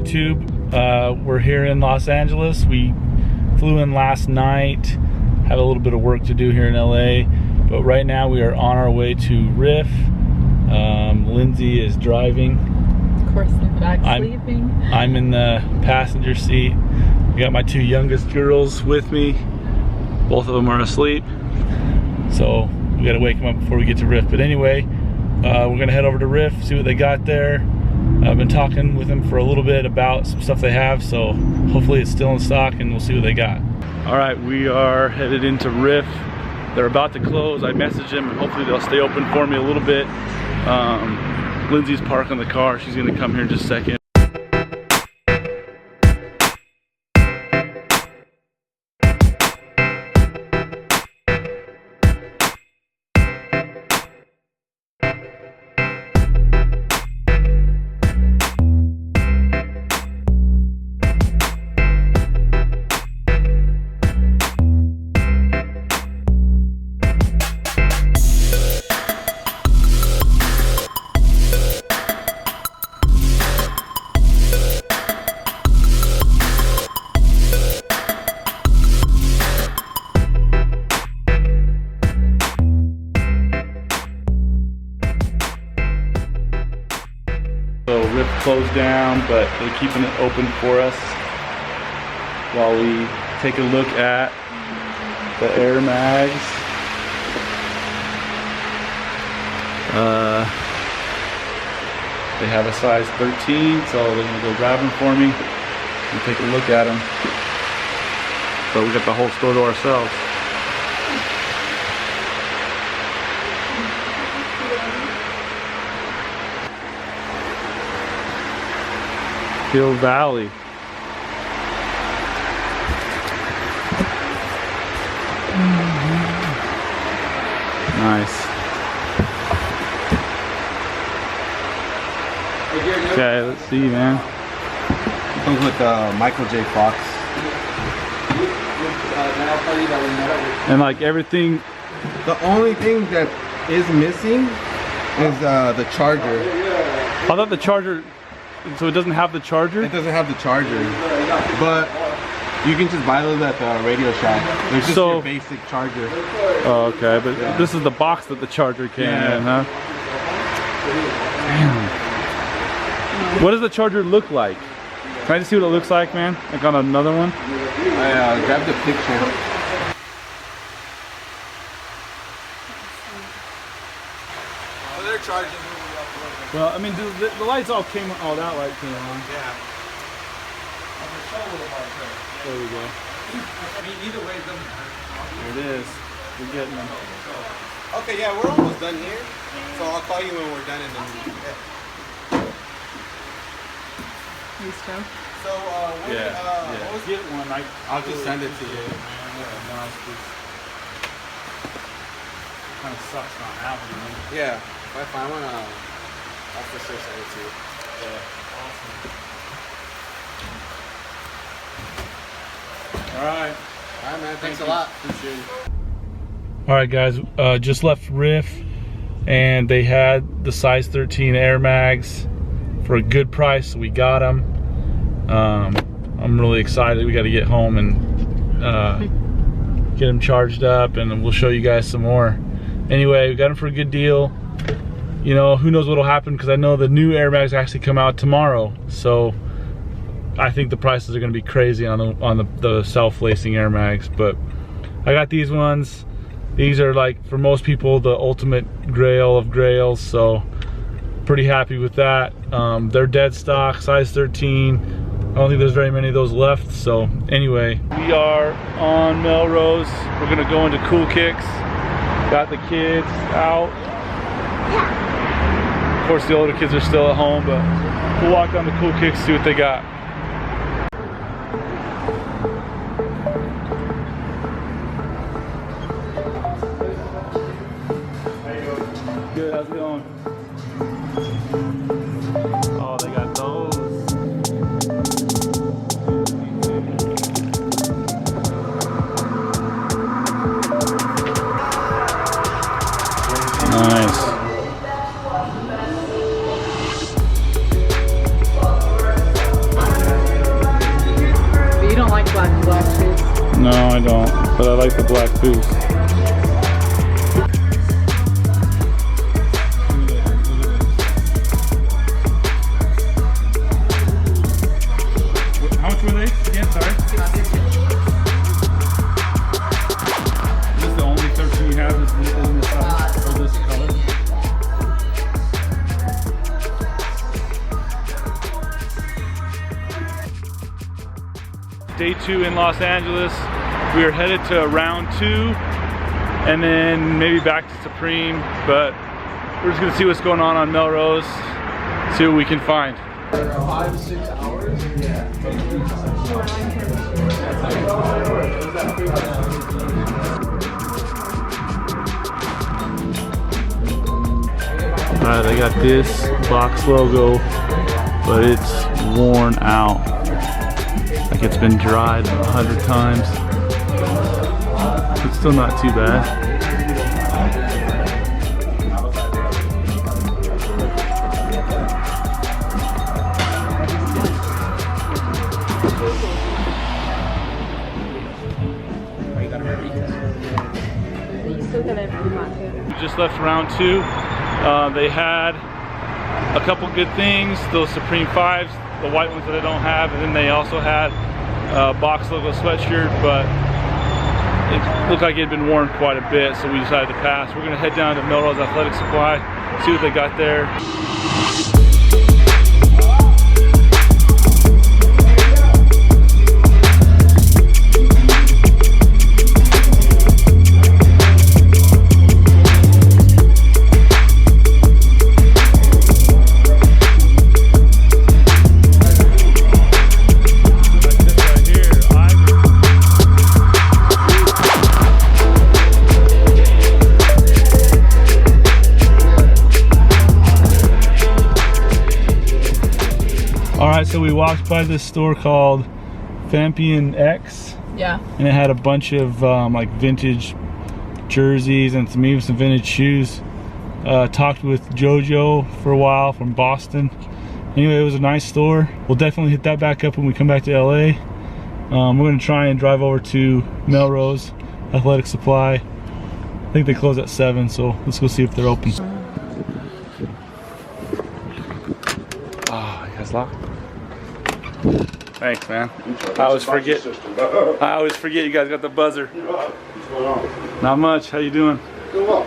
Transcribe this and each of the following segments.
YouTube. We're here in Los Angeles. We flew in last night. Have a little bit of work to do here in LA, but right now we are on our way to Riff. Lindsay is driving. Of course, in fact, sleeping. I'm in the passenger seat. I got my two youngest girls with me. Both of them are asleep, so we gotta wake them up before we get to Riff. But anyway, we're gonna head over to Riff, see what they got there. I've been talking with them for a little bit about some stuff they have, so hopefully it's still in stock and we'll see what they got. All right, we are headed into Riff. They're about to close. I messaged them and hopefully they'll stay open for me a little bit. Lindsay's parking the car. She's gonna come here in just a second. So Riff closed down, but they're keeping it open for us while we take a look at the Air Mags. They have a size 13, so they're gonna go grab them for me and take a look at them. So we got the whole store to ourselves. Hill Valley. Nice. Okay, let's see, man. Comes with Michael J. Fox. And like everything. The only thing that is missing is the charger. I thought the charger. So it doesn't have the charger? It doesn't have the charger, but you can just buy those at the Radio Shack. There's just your basic charger. Oh, okay, but this is the box that the charger came in, huh? Damn. What does the charger look like? Can I just see what it looks like, man? Like on another one? I grabbed the picture. Oh, they're charging. Well, I mean, the lights all came on. Oh, that light came on. Yeah. There we go. I mean, either way, it doesn't hurt. There it is. We're getting them. Okay, yeah, we're almost done here. So I'll call you when we're done and then Thanks, Joe. So, what was Get one. I'll just send it to you. Kind of sucks not having one. Yeah, if I find one, I'll for sure send it to you. Yeah, awesome. Alright. Alright, man. Thanks a lot. Appreciate it. Alright, guys. Just left Riff, and they had the size 13 Air Mags for a good price, so we got them. I'm really excited. We got to get home and get them charged up, and we'll show you guys some more. Anyway, we got them for a good deal. You know, who knows what'll happen, because I know the new Air Mags actually come out tomorrow, so I think the prices are going to be crazy on the self-lacing Air Mags. But I got these ones. These are, like, for most people, the ultimate grail of grails, so pretty happy with that. They're dead stock, size 13. I don't think there's very many of those left. So anyway, we are on Melrose. We're gonna go into Cool Kicks. Got the kids out. Of course, the older kids are still at home, but we'll walk down the Cool Kicks, see what they got. Good, how's it going? Oh, they got those. Nice. but I like the black boost. How much were they again? Sorry. This is the only 13 you have in this size or this color. Day 2 in Los Angeles. We are headed to round 2 and then maybe back to Supreme, but we're just gonna see what's going on Melrose, see what we can find. 5 to 6 hours? Yeah. Alright, I got this box logo, but it's worn out. Like it's been dried 100 times. It's still not too bad. We just left round 2. They had a couple good things, those Supreme 5s, the white ones that I don't have, and then they also had a box logo sweatshirt, but it looked like it had been worn quite a bit, so we decided to pass. We're gonna head down to Melrose Athletic Supply, see what they got there. Alright, so we walked by this store called Fampian X. Yeah. And it had a bunch of like vintage jerseys and maybe some vintage shoes. Talked with Jojo for a while from Boston. Anyway, it was a nice store. We'll definitely hit that back up when we come back to LA. We're gonna try and drive over to Melrose Athletic Supply. I think they close at 7, so let's go see if they're open. Oh, you guys locked? Thanks, man. I always forget you guys got the buzzer. What's going on? Not much. How you doing? Doing well.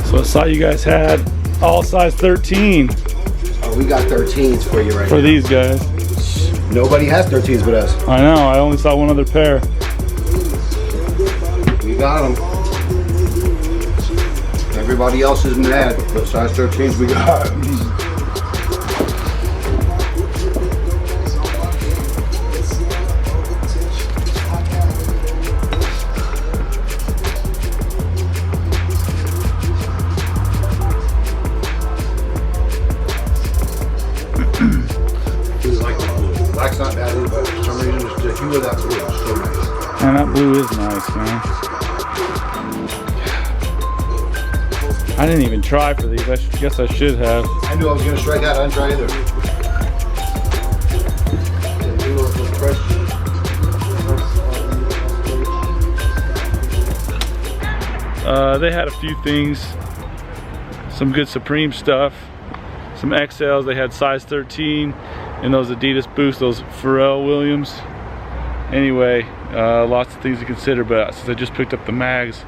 So I saw you guys had all size 13 Oh, we got 13s for you right for now. these guys. Nobody has 13s but us. I know. I only saw one other pair. We got them. Everybody else is mad, but size 13s we got. Black's not bad either, but for some reason the hue of that blue is so nice. Man, that blue is nice, man. I didn't even try for these. I guess I should have. I knew I was going to strike out. I didn't try either. They had a few things. Some good Supreme stuff. Some XLs. They had size 13 and those Adidas Boost, those Pharrell Williams. Anyway, lots of things to consider, but since I just picked up the mags,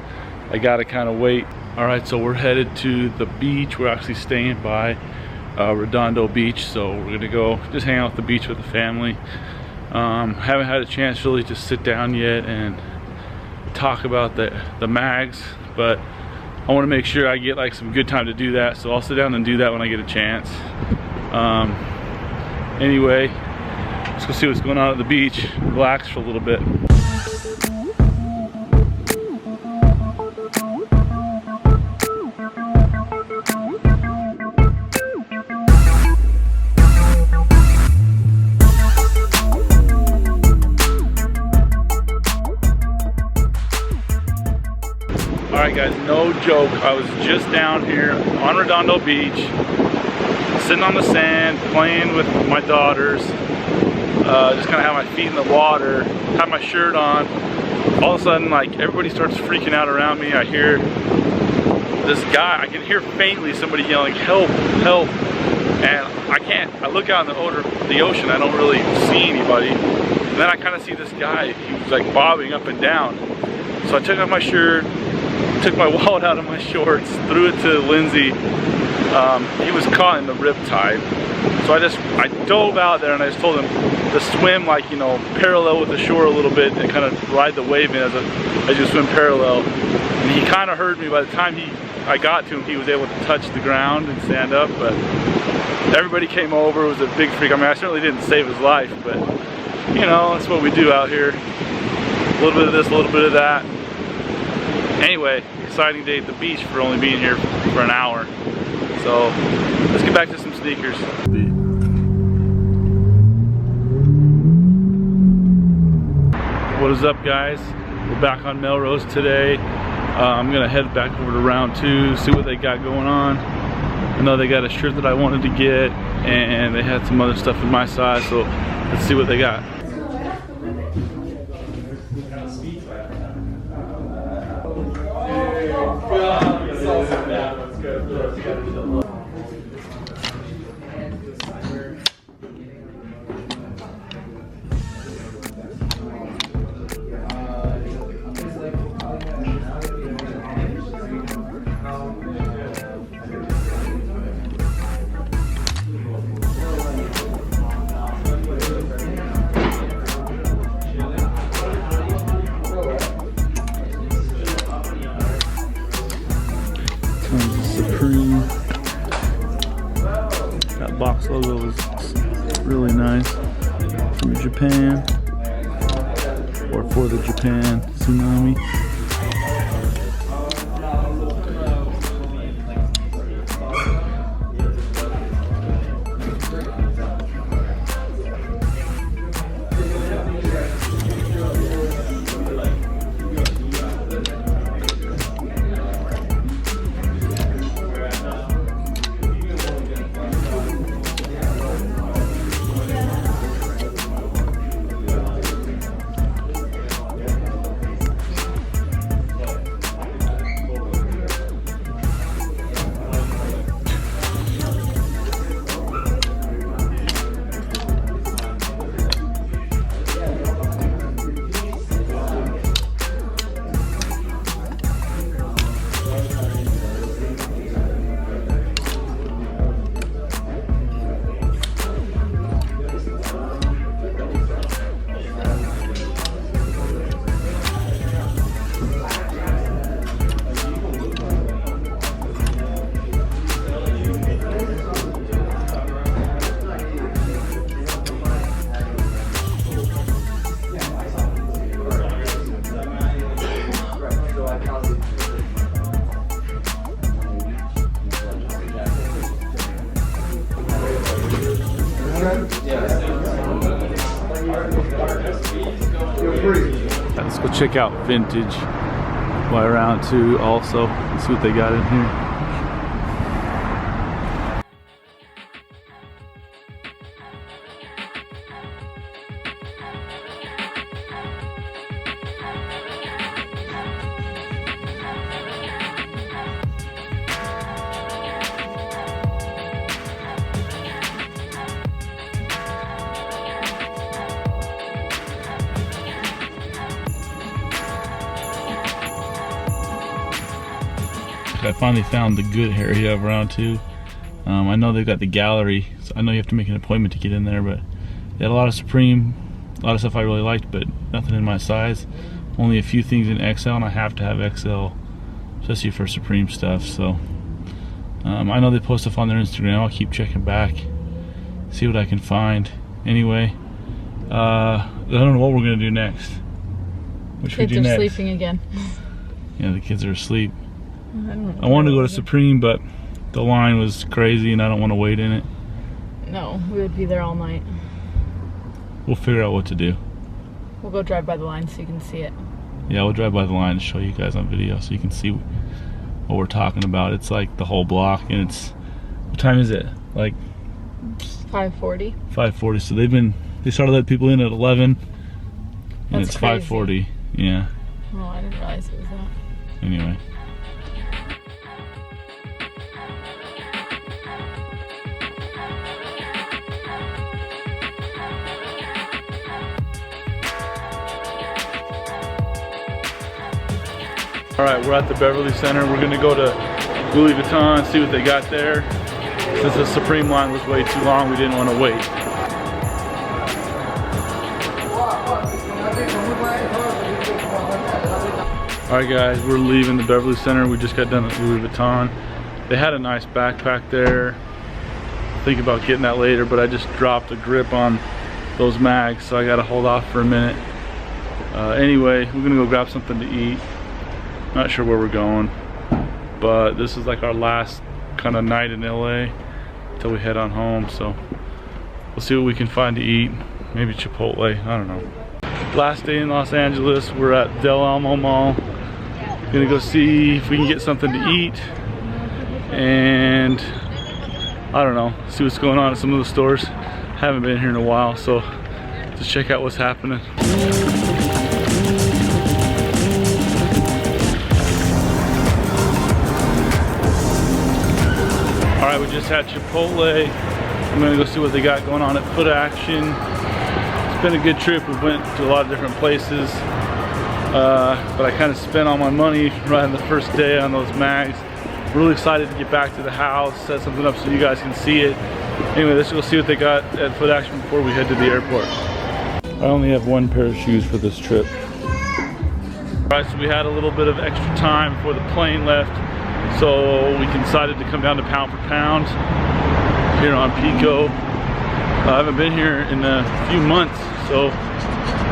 I gotta kind of wait. All right, so we're headed to the beach. We're actually staying by Redondo Beach, so we're gonna go just hang out at the beach with the family. Haven't had a chance really to sit down yet and talk about the mags, but I want to make sure I get like some good time to do that, so I'll sit down and do that when I get a chance. Anyway, let's go see what's going on at the beach, relax for a little bit. Alright guys, no joke, I was just down here on Redondo Beach, sitting on the sand, playing with my daughters. Just kind of have my feet in the water, have my shirt on. All of a sudden, like, everybody starts freaking out around me. I hear this guy, I can hear faintly somebody yelling, help, help. And I look out in the ocean, I don't really see anybody. And then I kind of see this guy, he was like bobbing up and down. So I took off my shirt, took my wallet out of my shorts, threw it to Lindsay. He was caught in the riptide. So I dove out there and I just told him to swim, like, you know, parallel with the shore a little bit and kind of ride the wave in as you swim parallel. And he kind of heard me. By the time I got to him, he was able to touch the ground and stand up. But everybody came over. It was a big freak. I mean, I certainly didn't save his life, but you know, that's what we do out here. A little bit of this, a little bit of that. Anyway, exciting day at the beach for only being here for an hour. So let's get back to some sneakers. What is up, guys? We're back on Melrose today. I'm gonna head back over to round 2, see what they got going on. I know they got a shirt that I wanted to get, and they had some other stuff in my size, so let's see what they got. Supreme. That box logo is really nice. From Japan, or for the Japan tsunami. Let's go check out Vintage by round 2 also. Let's see what they got in here. I finally found the good area of round 2. I know they've got the gallery, so I know you have to make an appointment to get in there, but they had a lot of Supreme, a lot of stuff I really liked, but nothing in my size. Only a few things in XL, and I have to have XL, especially for Supreme stuff. So I know they post stuff on their Instagram. I'll keep checking back, see what I can find. Anyway, I don't know what we're gonna do next. What should we do next? Kids are sleeping again. Yeah, the kids are asleep. I wanted to go to Supreme, but the line was crazy and I don't want to wait in it. No, we would be there all night. We'll figure out what to do. We'll go drive by the line so you can see it. Yeah, we'll drive by the line and show you guys on video so you can see what we're talking about. It's like the whole block, and it's, what time is it? Like 5:40. 5:40. So they started letting people in at 11, and That's it's crazy. 5:40. Yeah. Oh, I didn't realize it was that. Anyway. All right, we're at the Beverly Center. We're gonna go to Louis Vuitton, see what they got there. Since the Supreme line was way too long, we didn't want to wait. All right, guys, we're leaving the Beverly Center. We just got done at Louis Vuitton. They had a nice backpack there. Thinking about getting that later, but I just dropped a grip on those mags, so I gotta hold off for a minute. Anyway, we're gonna go grab something to eat. Not sure where we're going, but this is like our last kind of night in LA until we head on home, so we'll see what we can find to eat. Maybe Chipotle, I don't know. Last day in Los Angeles, we're at Del Amo Mall. Gonna go see if we can get something to eat, and I don't know, see what's going on at some of the stores. Haven't been here in a while, so just check out what's happening. All right, we just had Chipotle. I'm gonna go see what they got going on at Foot Action. It's been a good trip. We went to a lot of different places, but I kind of spent all my money right on the first day on those mags. Really excited to get back to the house, set something up so you guys can see it. Anyway, let's go see what they got at Foot Action before we head to the airport. I only have one pair of shoes for this trip. All right, so we had a little bit of extra time before the plane left. So we decided to come down to Pound for Pound here on Pico. I haven't been here in a few months, so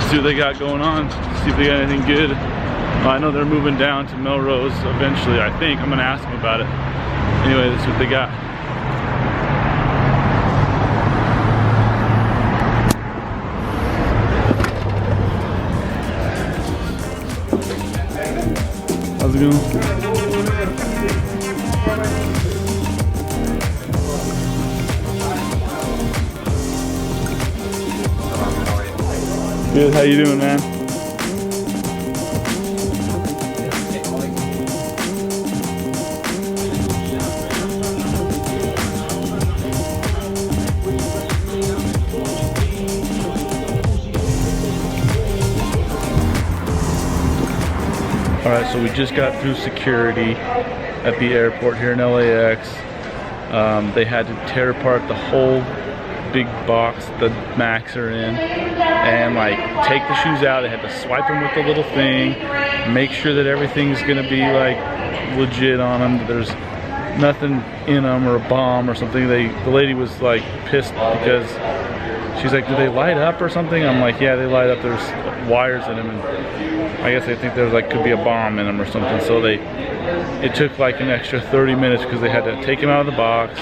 see what they got going on, see if they got anything good. I know they're moving down to Melrose eventually, I think. I'm gonna ask them about it. Anyway, that's what they got. How's it going? Good, how you doing, man? All right, so we just got through security at the airport here in LAX. They had to tear apart the whole big box the Macs are in and like take the shoes out. They had to swipe them with the little thing, make sure that everything's gonna be like legit on them, that there's nothing in them or a bomb or something. The lady was like pissed because she's like, do they light up or something? I'm like, yeah, they light up. There's wires in them, and I guess they think there's like could be a bomb in them or something. So it took like an extra 30 minutes because they had to take them out of the box,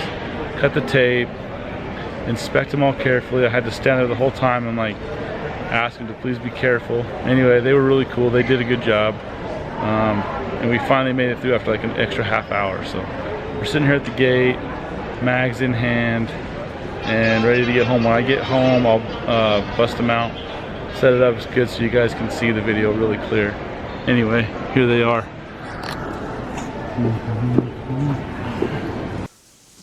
cut the tape, inspect them all carefully. I had to stand there the whole time and like ask them to please be careful. Anyway, they were really cool. They did a good job, and we finally made it through after like an extra half hour. So we're sitting here at the gate, mags in hand, and ready to get home. When I get home, I'll bust them out, set it up as good so you guys can see the video really clear. Anyway, here they are.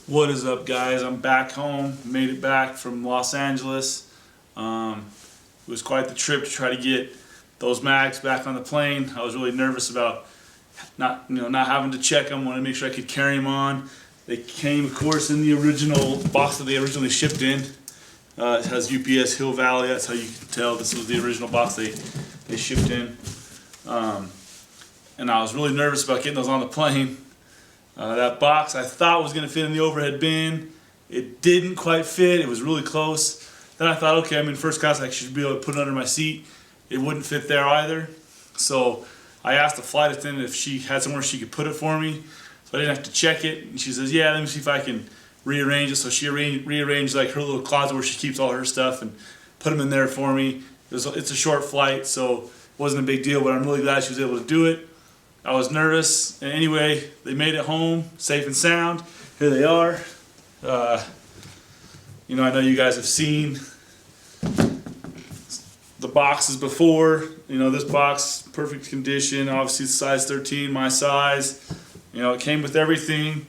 What is up, guys? I'm back home. Made it back from Los Angeles. It was quite the trip to try to get those mags back on the plane. I was really nervous about not having to check them. Wanted to make sure I could carry them on. They came, of course, in the original box that they originally shipped in. It has UPS Hill Valley. That's how you can tell this was the original box they shipped in. And I was really nervous about getting those on the plane. That box I thought was going to fit in the overhead bin. It didn't quite fit. It was really close. Then I thought, okay, I'm in first class. I should be able to put it under my seat. It wouldn't fit there either. So I asked the flight attendant if she had somewhere she could put it for me, so I didn't have to check it. And she says, yeah, let me see if I can rearrange it. So she rearranged like her little closet where she keeps all her stuff and put them in there for me. It's a short flight, so it wasn't a big deal, but I'm really glad she was able to do it. I was nervous, and anyway, they made it home safe and sound. Here they are. You know, I know you guys have seen the boxes before. You know, this box, perfect condition. Obviously, it's size 13, my size. You know, it came with everything,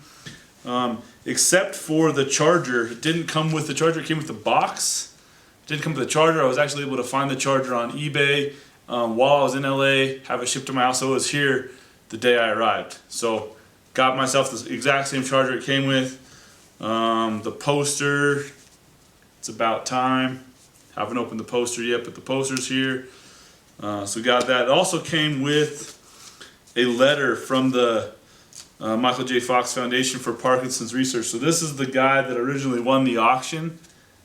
except for the charger. It didn't come with the charger. It came with the box. It didn't come with the charger. I was actually able to find the charger on eBay while I was in LA, have it shipped to my house. So it was here the day I arrived. So got myself the exact same charger it came with. The poster, it's about time. Haven't opened the poster yet, but the poster's here. So we got that. It also came with a letter from the Michael J. Fox Foundation for Parkinson's Research. So this is the guy that originally won the auction.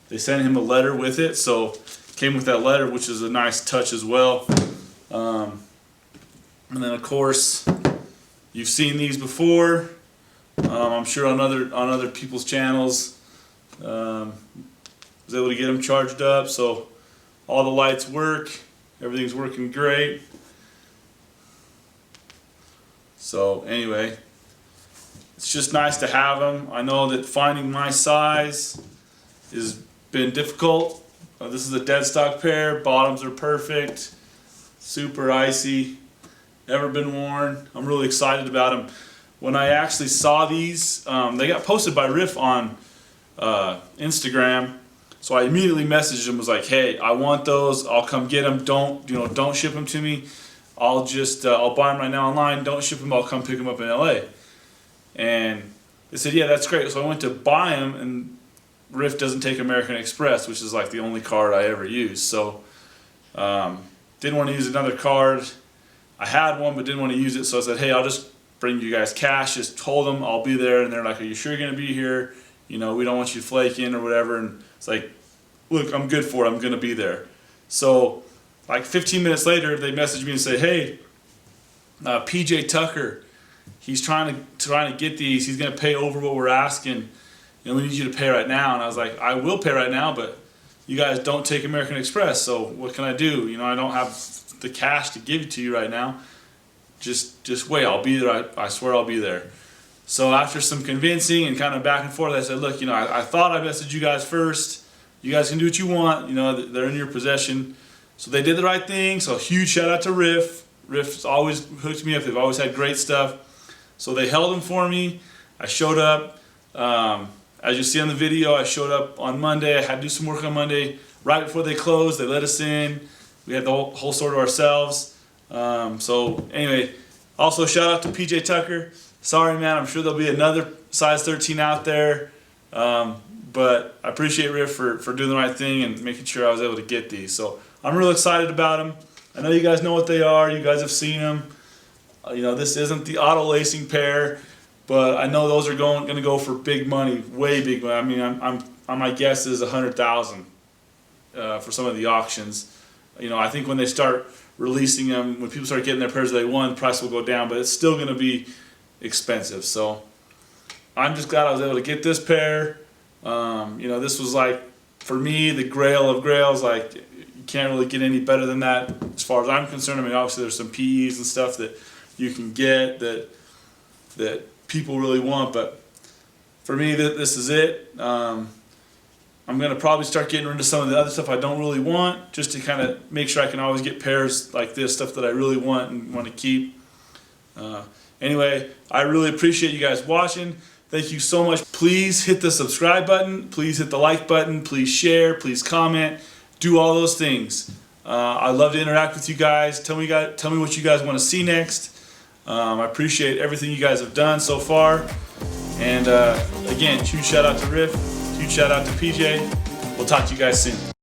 They sent him a letter with it, so it came with that letter, which is a nice touch as well. And then of course, you've seen these before. I'm sure on other people's channels. Was able to get them charged up, so all the lights work. Everything's working great. So anyway, it's just nice to have them. I know that finding my size has been difficult. This is a dead stock pair. Bottoms are perfect, super icy, never been worn. I'm really excited about them. When I actually saw these, they got posted by Riff on Instagram. So I immediately messaged him, was like, "Hey, I want those. I'll come get them. Don't ship them to me. I'll just I'll buy them right now online. Don't ship them. I'll come pick them up in LA." And they said, "Yeah, that's great." So I went to buy them, and Riff doesn't take American Express, which is like the only card I ever use. So didn't want to use another card. I had one, but didn't want to use it. So I said, "Hey, I'll just bring you guys cash. Just hold them. I'll be there." And they're like, "Are you sure you're gonna be here? You know, we don't want you flaking or whatever." And it's like, "Look, I'm good for it. I'm gonna be there." So like 15 minutes later, they messaged me and say, "Hey, PJ Tucker, he's trying to get these. He's gonna pay over what we're asking. You know, we need you to pay right now." And I was like, "I will pay right now, but you guys don't take American Express. So what can I do? You know, I don't have the cash to give it to you right now. Just wait. I'll be there. I swear I'll be there." So after some convincing and kind of back and forth, I said, "Look, you know, I thought I messaged you guys first. You guys can do what you want. You know, they're in your possession." So they did the right thing. So a huge shout out to Riff. Riff's always hooked me up. They've always had great stuff. So they held them for me. I showed up. As you see on the video, I showed up on Monday. I had to do some work on Monday. Right before they closed, they let us in. We had the whole store to ourselves. So anyway, also shout out to PJ Tucker. Sorry, man. I'm sure there'll be another size 13 out there. But I appreciate Riff for doing the right thing and making sure I was able to get these. So I'm real excited about them. I know you guys know what they are. You guys have seen them. You know, this isn't the auto lacing pair, but I know those are going to go for big money, way big money. I mean, my guess is 100,000 for some of the auctions. You know, I think when they start releasing them, when people start getting their pairs they want, the price will go down, but it's still going to be expensive. So I'm just glad I was able to get this pair. You know, this was like, for me, the grail of grails. Like, you can't really get any better than that as far as I'm concerned. I mean, obviously there's some PEs and stuff that you can get that people really want, but for me, this is it. I'm going to probably start getting into some of the other stuff I don't really want, just to kind of make sure I can always get pairs like this, stuff that I really want and want to keep. Anyway, I really appreciate you guys watching. Thank you so much. Please hit the subscribe button. Please hit the like button. Please share. Please comment. Do all those things. I love to interact with you guys. Tell me what you guys want to see next. I appreciate everything you guys have done so far. And again, huge shout out to Riff. Huge shout out to PJ. We'll talk to you guys soon.